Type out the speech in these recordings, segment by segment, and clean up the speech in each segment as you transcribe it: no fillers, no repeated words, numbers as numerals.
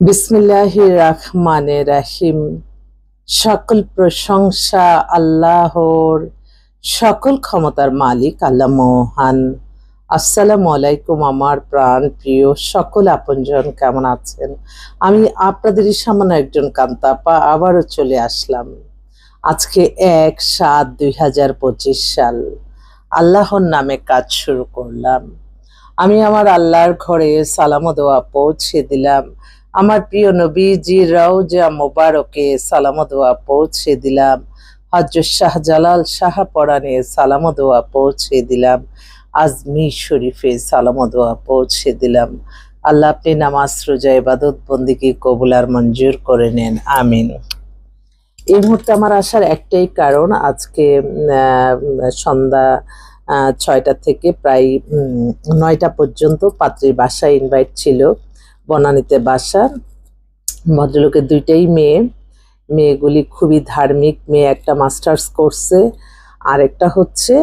বিসমিল্লাহির রহমানির রহিম। সকল প্রশংসা আল্লাহর, সকল ক্ষমতার মালিক আল্লাহ মহান। আসসালামু আলাইকুম আমার প্রাণ প্রিয় সকল আপনজন, কেমন আছেন? আমি আপনাদেরই সামান্য একজন কান্তাপা আবারও চলে আসলাম। আজকে 1/7/2025 সাল। আল্লাহর নামে কাজ শুরু করলাম। আমি আমার আল্লাহর ঘরে সালাম ও দোয়া পৌঁছে দিলাম। আমার প্রিয় নবীজি রওজা মোবারকে সালাম ও দোয়া পৌঁছে দিলাম। হযরত শাহজালাল শাহপরানে সালাম ও দোয়া পৌঁছে দিলাম। আজমির শরীফে সালাম ও দোয়া পৌঁছে দিলাম। আল্লাহ আপনি নামাজ রোজা ইবাদত বন্দিগি কবুল আর মঞ্জুর করে নেন, আমিন। এই মুহূর্তে আমার আসার একটাই কারণ, আজকে সন্ধ্যা 6টা থেকে প্রায় 9টা পর্যন্ত পাত্রীর বাসায় ইনভাইট ছিল, বনানীতে বাসা। ভদ্রলোকের 2টাই মেয়ে। মেয়েগুলি খুবই ধার্মিক। মেয়ে একটা মাস্টার্স করছে, আর একটা হচ্ছে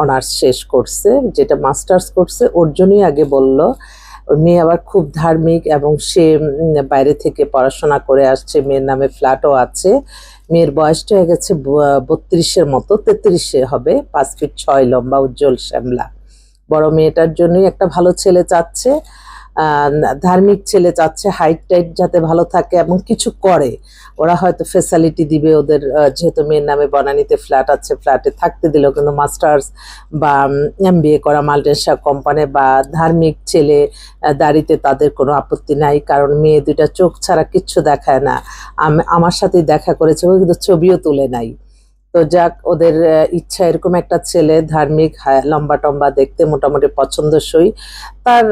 অনার্স শেষ করছে। যেটা মাস্টার্স করছে ওর জন্যই আগে বলল। মেয়ে আবার খুব ধার্মিক এবং সে বাইরে থেকে পড়াশোনা করে আসছে। মেয়ের নামে ফ্ল্যাটও আছে। মেয়ের বয়সটা হয়ে গেছে 32-এর মতো, 33-এ হবে। 5 ফিট 6 লম্বা, উজ্জ্বল শ্যামলা। বড় মেয়েটার জন্যই একটা ভালো ছেলে চাচ্ছে, ধার্মিক ছেলে চাচ্ছে, হাইট টাইট যাতে ভালো থাকে এবং কিছু করে। ওরা হয়তো ফেসিলিটি দিবে ওদের, যেহেতু মেয়ের নামে বনানীতে ফ্ল্যাট আছে, ফ্ল্যাটে থাকতে দিল। কিন্তু মাস্টার্স বা MBA করা মাল্টিনেশনাল কোম্পানি বা ধার্মিক ছেলে দাঁড়িতে তাদের কোনো আপত্তি নাই, কারণ মেয়ে দুইটা চোখ ছাড়া কিচ্ছু দেখায় না। আমার সাথেই দেখা করেছে, ও কিন্তু ছবিও তুলে নাই। তো যাক, ওদের ইচ্ছা এরকম একটা ছেলে, ধার্মিক, লম্বা টম্বা, দেখতে মোটামুটি পছন্দসই, তার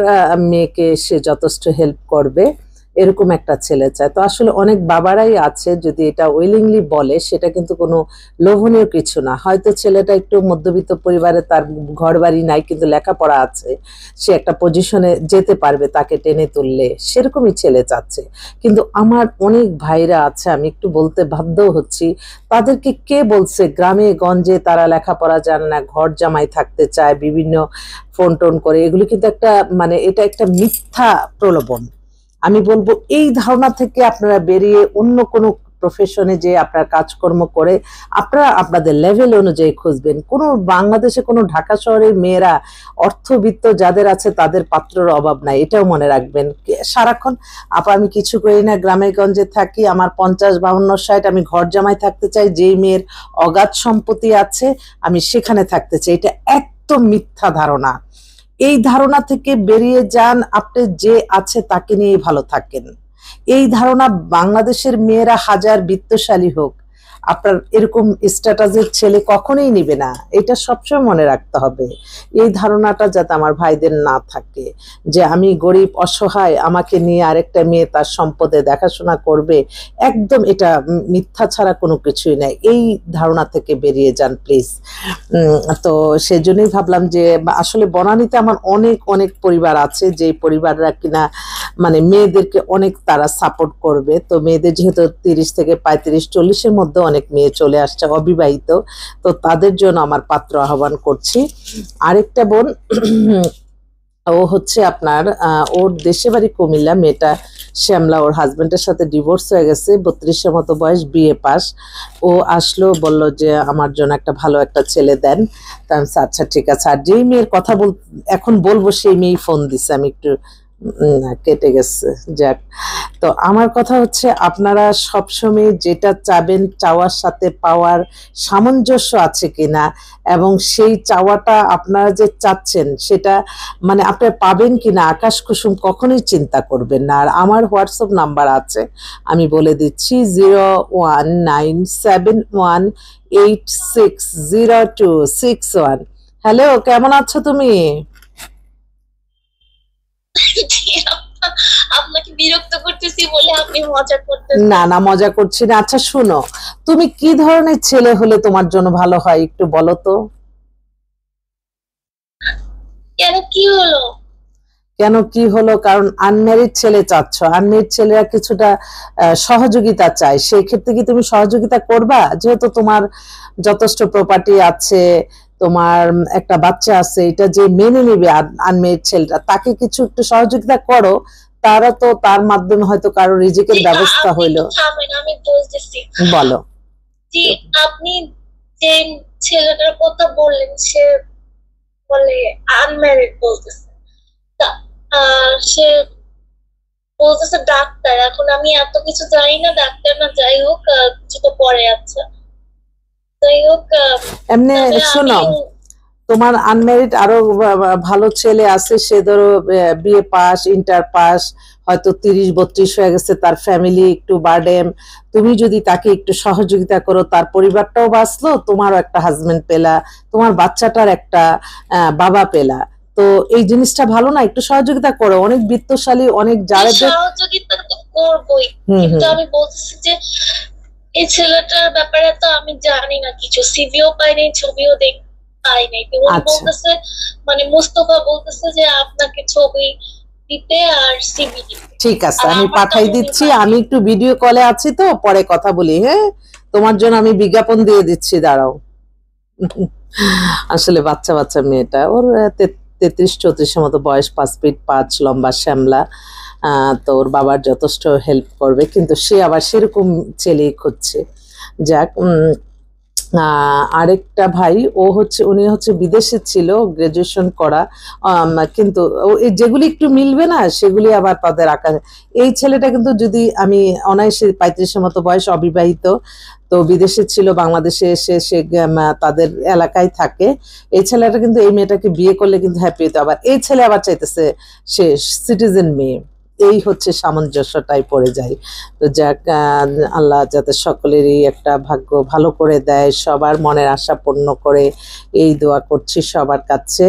মেয়েকে সে যথেষ্ট হেল্প করবে, এরকম একটা ছেলে চায়। তো আসলে অনেক বাবারাই আছে, যদি এটা উইলিংলি বলে সেটা কিন্তু কোনো লোভনীয় কিছু না। হয়তো ছেলেটা একটু মধ্যবিত্ত পরিবারে, তার ঘর বাড়ি নাই কিন্তু লেখাপড়া আছে, সে একটা পজিশনে যেতে পারবে তাকে টেনে তুললে, সেরকমই ছেলে চাচ্ছে। কিন্তু আমার অনেক ভাইরা আছে, আমি একটু বলতে বাধ্য হচ্ছি, তাদেরকে কে বলছে গ্রামে গঞ্জে তারা লেখাপড়া জানে না, ঘর জামাই থাকতে চায়, বিভিন্ন ফোন টোন করে? এগুলি কিন্তু একটা, মানে এটা একটা মিথ্যা প্রলোভন। আমি বলবো এই ধারণা থেকে আপনারা বেরিয়ে অন্য কোনো প্রফেশনে যে আপনার কাজকর্ম করে আপনারা আপনাদের লেভেল অনুযায়ী খুঁজবেন। কোনো বাংলাদেশে কোনো ঢাকা শহরের মেয়েরা, অর্থবিত্ত যাদের আছে তাদের পাত্রের অভাব নাই, এটাও মনে রাখবেন। সারাক্ষণ আপা আমি কিছু করি না, গ্রামে গঞ্জে থাকি, আমার 50, 52, 60, আমি ঘর জামাই থাকতে চাই, যেই মেয়ের অগাধ সম্পত্তি আছে আমি সেখানে থাকতে চাই, এটা একদম মিথ্যা ধারণা। এই ধারণা থেকে বেরিয়ে যান, আপনি যে আছে তাকে নিয়েই ভালো থাকেন। এই ধারণা, বাংলাদেশের মেয়েরা হাজার বিত্তশালী হোক, আপনার এরকম স্ট্যাটাসের ছেলে কখনোই নিবে না, এটা সবসময় মনে রাখতে হবে। এই ধারণাটা যাতে আমার ভাইদের না থাকে যে আমি গরিব অসহায়, আমাকে নিয়ে আরেকটা মেয়ে তার সম্পদে দেখাশোনা করবে, একদম এটা মিথ্যা ছাড়া কোনো কিছুই নাই। এই ধারণা থেকে বেরিয়ে যান প্লিজ। তো সেজন্যই ভাবলাম যে আসলে বনানীতে আমার অনেক অনেক পরিবার আছে, যে পরিবাররা কিনা মানে মেয়েদেরকে অনেক তারা সাপোর্ট করবে। তো মেয়েদের যেহেতু 30 থেকে 35-40-এর মধ্যে অনেক মেয়ে চলে আসছে অবিবাহিত, তো তাদের জন্য আমার পাত্র আহ্বান করছি। আরেকটা বোন, ও হচ্ছে আপনার ওর দেশে বাড়ি কুমিল্লা, মেয়েটা শ্যামলা, ওর হাজবেন্ডের সাথে ডিভোর্স হয়ে গেছে, 32-এর মতো বয়স, BA পাস। ও আসলো, বলল যে আমার জন্য একটা ভালো একটা ছেলে দেন। তা আমি বলছি, আচ্ছা ঠিক আছে। আর যেই মেয়ের কথা এখন বলবো সেই মেয়েই ফোন দিছে, আমি একটু কেটে গেছে, যাক। তো আমার কথা হচ্ছে, আপনারা সবসময় যেটা চাবেন চাওয়ার সাথে পাওয়ার সামঞ্জস্য আছে কিনা, এবং সেই চাওয়াটা আপনারা যে চাচ্ছেন সেটা মানে আপনারা পাবেন কিনা, আকাশ কুসুম কখনোই চিন্তা করবেন না। আর আমার হোয়াটসঅ্যাপ নাম্বার আছে, আমি বলে দিচ্ছি, 01971860261। হ্যালো, কেমন আছো তুমি? আপনাকে বিরক্ত করতেছি বলে আপনি মজা করতেছেন? না না, মজা করছি না। আচ্ছা শুনো, তুমি কি ধরনের ছেলে হলে তোমার জন্য ভালো হয় একটু বলো তো। কেন, কি হলো? কেন কি হলো? কারণ আনম্যারিড ছেলে চাচ্ছ, আনম্যারিড ছেলেরা কিছুটা সহযোগিতা চায়। সেই ক্ষেত্রে কি তুমি সহযোগিতা করবা? যেহেতু তোমার যথেষ্ট প্রপার্টি আছে, তোমার একটা বাচ্চা আছে, এটা যে মেনে নেবে আনম্যারিড ছেলেটা, তাকে কিছু একটু সহযোগিতা করো, তারা তো তার মাধ্যমে হয়তো কারো রিজিকের ব্যবস্থা হইলো। থামেন, আমি বলতেছি। বলো। জি, আপনি যে ছেলেটার কথা বললেন সে বলে আনম্যারিড বলতেছে, সে বলতেছে ডাক্তার। এখন আমি এত কিছু জানি না, ডাক্তার না যাই হোক, কিছু তো পরে আছে। যাই হোক, এমনি শোনো, তোমার আনম্যারিড আরো ভালো ছেলে আছে, সে ধরো বিএ পাস, ইন্টার পাস, হয়তো 30-32 হয়ে গেছে, তার ফ্যামিলি একটু বার্ডেন। তুমি যদি তাকে একটু সহযোগিতা করো, তার পরিবারটাও বাঁচলো, তোমারও একটা হাজবেন্ড পেলা, তোমার বাচ্চাটার একটা বাবা পেলা। তো এই জিনিসটা ভালো না? একটু সহযোগিতা করো। অনেক বিত্তশালী, অনেক যারা সহযোগিতা তো করবোই, কিন্তু আমি বলতেছি যে এই ছেলেটার ব্যাপারে তো আমি জানি না কিছু, সিভিও পাই নাই, ছবিও পাই নাই। তো উনি বলতেছে, মানে মুস্তফা বলতেছে যে আপনাকে ছবি দিতে আর সিভি দিতে। ঠিক আছে, আমি পাঠাই দিচ্ছি। আমি একটু ভিডিও কলে আছি, তো পরে কথা বলি। হ্যাঁ, তোমার জন্য আমি বিজ্ঞাপন দিয়ে দিচ্ছি, দাঁড়াও। আসলে বাচ্চা বাচ্চা মেয়েটা, ওর 33-34 মতো বয়স, 5 ফিট 5 লম্বা, শ্যামলা। তো ওর বাবার যথেষ্ট হেল্প করবে, কিন্তু সে আবার সেরকম ছেলেই খুঁজছে। যাক, আরেকটা ভাই, উনি হচ্ছে বিদেশে ছিল, গ্রাজুয়েশন করা, কিন্তু যেগুলি একটু মিলবে না সেগুলি আবার তাদের আকাশ। এই ছেলেটা কিন্তু, যদি আমি অনায়াসে 35 মতো বয়স, অবিবাহিত, তো বিদেশে ছিল, বাংলাদেশে এসে সে তাদের এলাকায় থাকে। এই ছেলেটা কিন্তু এই মেয়েটাকে বিয়ে করলে কিন্তু হ্যাপি হতো। আবার এই ছেলে আবার চাইতেছে সে সিটিজেন মেয়ে। এই হচ্ছে সামঞ্জস্যটাই পড়ে যায়। তো যাক, আল্লাহ যাতে সকলেরই একটা ভাগ্য ভালো করে দেয়, সবার মনের আশা পূর্ণ করে, এই দোয়া করছি সবার কাছে।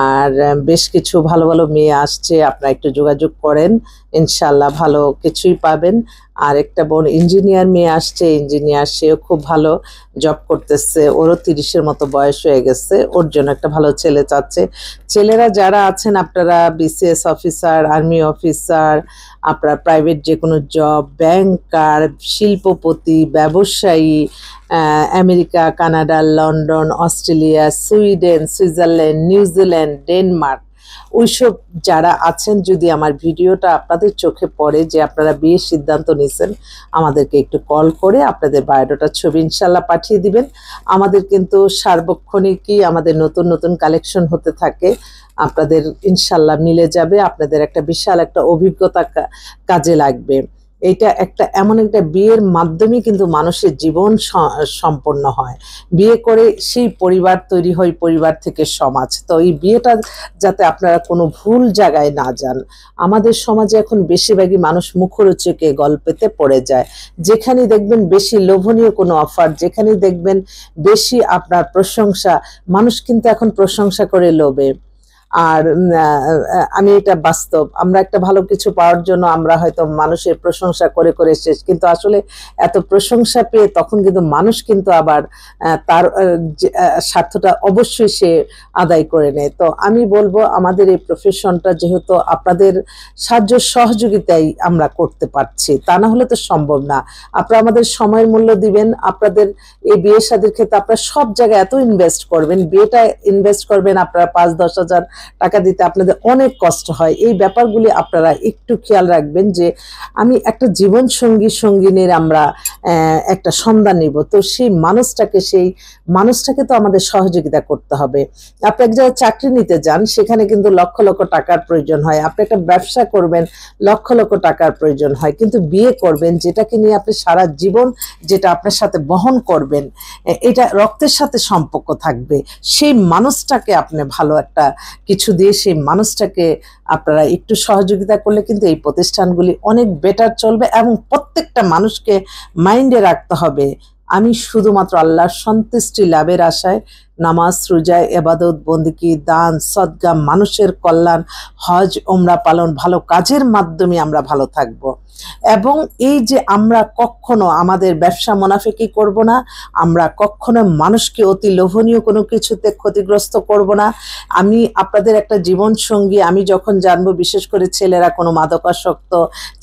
আর বেশ কিছু ভালো ভালো মেয়ে আসছে, আপনারা একটু যোগাযোগ করেন, ইনশাল্লাহ ভালো কিছুই পাবেন। আর একটা বোন ইঞ্জিনিয়ার মেয়ে আসছে, ইঞ্জিনিয়ার, সেও খুব ভালো জব করতেছে, ওরও 30-এর মতো বয়স হয়ে গেছে, ওর জন্য একটা ভালো ছেলে চাচ্ছে। ছেলেরা যারা আছেন, আপনারা বিসিএস অফিসার, আর্মি অফিসার, আপনার প্রাইভেট যে কোনো জব, ব্যাংকার, শিল্পপতি, ব্যবসায়ী, America, Canada, London, Australia, Sweden, Switzerland, New Zealand, Denmark, ওইসব যারা আছেন, যদি আমার ভিডিওটা আপনাদের চোখে পড়ে যে আপনারা বিয়ের সিদ্ধান্ত নিয়েছেন, আমাদেরকে একটু কল করে আপনাদের বায়োডাটা ছবি ইনশাল্লাহ পাঠিয়ে দিবেন। আমাদের কিন্তু সার্বক্ষণিকই আমাদের নতুন নতুন কালেকশন হতে থাকে, আপনাদের ইনশাল্লাহ মিলে যাবে, আপনাদের একটা বিশাল একটা অভিজ্ঞতা কাজে লাগবে। এটা একটা এমন একটা বিয়ের মাধ্যমে কিন্তু মানুষের জীবন সম্পন্ন হয়। বিয়ে করে সেই পরিবার তৈরি হয়, পরিবার থেকে সমাজ। তো এই বিয়েটা যাতে আপনারা কোনো ভুল জায়গায় না যান। আমাদের সমাজে এখন বেশিরভাগই মানুষ মুখরোচকে গল্পেতে পড়ে যায়। যেখানে দেখবেন বেশি লোভনীয় কোনো অফার, যেখানে দেখবেন বেশি আপনার প্রশংসা, মানুষ কিন্তু এখন প্রশংসা করে লোভে। আর আমি এটা বাস্তব, আমরা একটা ভালো কিছু পাওয়ার জন্য আমরা হয়তো মানুষের প্রশংসা করে করে শেষ, কিন্তু আসলে এত প্রশংসা পেয়ে তখন কিন্তু মানুষ কিন্তু আবার তার স্বার্থটা অবশ্যই সে আদায় করে নেয়। তো আমি বলবো, আমাদের এই প্রফেশনটা যেহেতু আপনাদের সাহায্য সহযোগিতাই আমরা করতে পারছি, তা না হলে তো সম্ভব না। আপনারা আমাদের সময়ের মূল্য দিবেন, আপনাদের এই বিয়ে শাদীর ক্ষেত্রে আপনারা সব জায়গায় এত ইনভেস্ট করবেন, বিয়েটা ইনভেস্ট করবেন, আপনারা 5-10 হাজার টাকা দিতে আপনাদের অনেক কষ্ট হয়। এই ব্যাপারগুলি আপনারা একটু খেয়াল রাখবেন যে আমি একটা জীবন সঙ্গীনের আমরা একটা সন্ধান নিব, তো সেই মানুষটাকে তো আমাদের সহযোগিতা করতে হবে। আপনি এক জায়গায় চাকরি নিতে যান, সেখানে কিন্তু লক্ষ লক্ষ টাকার প্রয়োজন হয়। আপনি একটা ব্যবসা করবেন, লক্ষ লক্ষ টাকার প্রয়োজন হয়। কিন্তু বিয়ে করবেন যেটাকে নিয়ে আপনি সারা জীবন, যেটা আপনার সাথে বহন করবেন, এটা রক্তের সাথে সম্পর্ক থাকবে, সেই মানুষটাকে আপনি ভালো একটা কিছু দিয়ে সেই মানুষটাকে আপনারা একটু সহযোগিতা করলে কিন্তু এই প্রতিষ্ঠানগুলি অনেক বেটার চলবে। এবং প্রত্যেকটা মানুষকে মাইন্ডে রাখতে হবে, আমি শুধুমাত্র আল্লাহর সন্তুষ্টি লাভের আশায় নামাজ, রোজা, ইবাদত, বন্দেগী, দান, সদকা, মানুষের কল্যাণ, হজ, ওমরা পালন, ভালো কাজের মাধ্যমে আমরা ভালো থাকব। এবং এই যে আমরা কখনো আমাদের ব্যবসা মুনাফিকি করব না, আমরা কখনো মানুষকে অতি লোভনীয় কোনো কিছুতে ক্ষতিগ্রস্ত করব না। আমি আপনাদের একটা জীবন সঙ্গী, আমি যখন জানবো, বিশেষ করে ছেলেরা কোনো মাদকাসক্ত,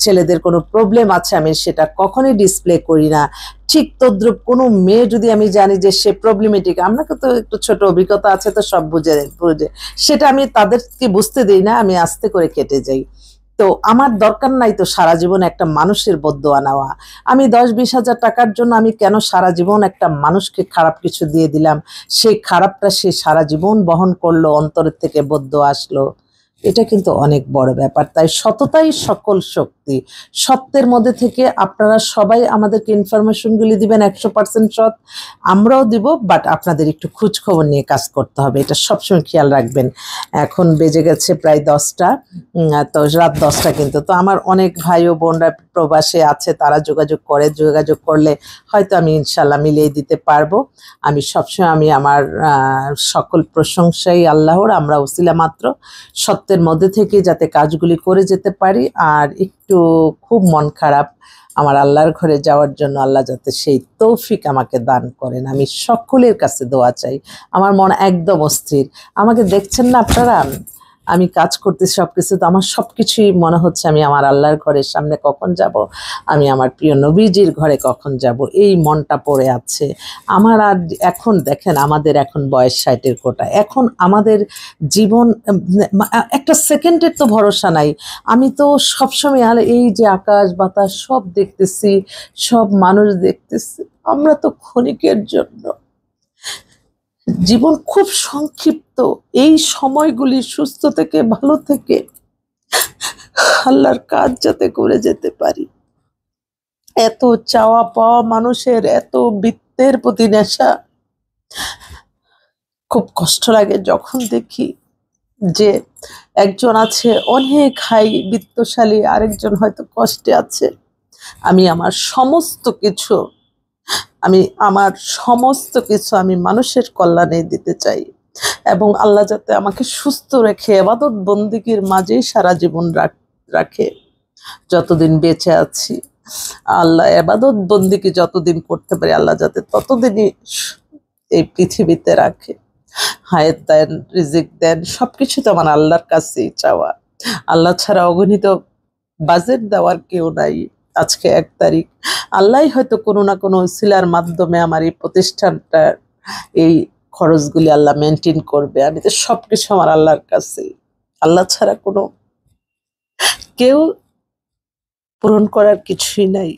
ছেলেদের কোনো প্রবলেম আছে, আমি সেটা কখনোই ডিসপ্লে করি না। ঠিক তদ্রুপ কোনো মেয়ে যদি আমি জানি যে সে প্রবলেমেটিক, আপনাকে তো একটু ছোট অভিজ্ঞতা আছে, তো সব বুঝে সেটা আমি তাদেরকে বুঝতে দিই না, আমি আস্তে করে কেটে যাই। তো আমার দরকার নাই তো সারা জীবন একটা মানুষের বদদোয়া নেওয়া। আমি 10-20 হাজার টাকার জন্য আমি কেন সারা জীবন একটা মানুষকে খারাপ কিছু দিয়ে দিলাম, সেই খারাপটা সে সারা জীবন বহন করলো, অন্তরের থেকে বদদোয়া আসলো। এটা কিন্তু অনেক বড় ব্যাপার। তাই সততাই সকল শক্তি। সত্যের মধ্যে থেকে আপনারা সবাই আমাদেরকে ইনফরমেশনগুলি দিবেন 100% সৎ, আমরাও দিব, বাট আপনাদের একটু খোঁজ খবর নিয়ে কাজ করতে হবে, এটা সবসময় খেয়াল রাখবেন। এখন বেজে গেছে প্রায় 10টা, তো রাত 10টা কিন্তু। তো আমার অনেক ভাই ও বোনরা প্রবাসে আছে, তারা যোগাযোগ করে, যোগাযোগ করলে হয়তো আমি ইনশাল্লাহ মিলিয়ে দিতে পারবো। আমি সবসময় আমি আমার সকল প্রশংসাই আল্লাহর, আমরা ওসিলা মাত্র, সত্যের মধ্যে থেকে যাতে কাজগুলি করে যেতে পারি। আর একটু খুব মন খারাপ, আমার আল্লাহর ঘরে যাওয়ার জন্য আল্লাহ যাতে সেই তৌফিক আমাকে দান করেন, আমি সকলের কাছে দোয়া চাই। আমার মন একদম অস্থির। আমাকে দেখছেন না আপনারা, আমি কাজ করতেছি সবকিছু, তো আমার সবকিছুই মনে হচ্ছে আমি আমার আল্লাহর ঘরের সামনে কখন যাব, আমি আমার প্রিয় নবীজির ঘরে কখন যাব, এই মনটা পড়ে আছে আমার। আর এখন দেখেন আমাদের এখন বয়স 60-এর কোটা, এখন আমাদের জীবন একটা সেকেন্ডের তো ভরসা নাই। আমি তো সবসময় আর এই যে আকাশ বাতাস সব দেখতেছি, সব মানুষ দেখতেছি, আমরা তো ক্ষণিকের জন্য, জীবন খুব সংক্ষিপ্ত। এই সময়গুলি সুস্থ থেকে ভালো থেকে আল্লাহর কাজ যাতে করে যেতে পারি। এত চাওয়া পাওয়া মানুষের, এত বৃত্তের প্রতি নেশা, খুব কষ্ট লাগে যখন দেখি যে একজন আছে অনেক হাই বিত্তশালী, আরেকজন হয়তো কষ্টে আছে। আমি আমার সমস্ত কিছু, আমি মানুষের কল্যাণে দিতে চাই, এবং আল্লাহ যাতে আমাকে সুস্থ রেখে ইবাদত বন্দেগীর মাঝেই সারা জীবন রাখে। যতদিন বেঁচে আছি আল্লাহ ইবাদত বন্দেগী যতদিন করতে পারি, আল্লাহ যাতে ততদিনই এই পৃথিবীতে রাখে। হায়াত দেন, রিজিক দেন, সবকিছু তো আমার আল্লাহর কাছেই চাওয়া। আল্লাহ ছাড়া অগণিত বাজেট দেওয়ার কেউ নাই। আজকে 1 তারিখ, আল্লাহ হয়তো কোনো না কোনো উসিলার মাধ্যমে আমার এই প্রতিষ্ঠানটা, এই খরচগুলি আল্লাহ মেনটেন করবে। আমি তো সবকিছু আমার আল্লাহর কাছে, আল্লাহ ছাড়া কোনো কেউ পূরণ করার কিছুই নাই।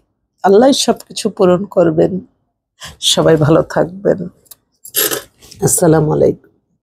আল্লাহ সবকিছু পূরণ করবেন। সবাই ভালো থাকবেন। আসসালামু আলাইকুম।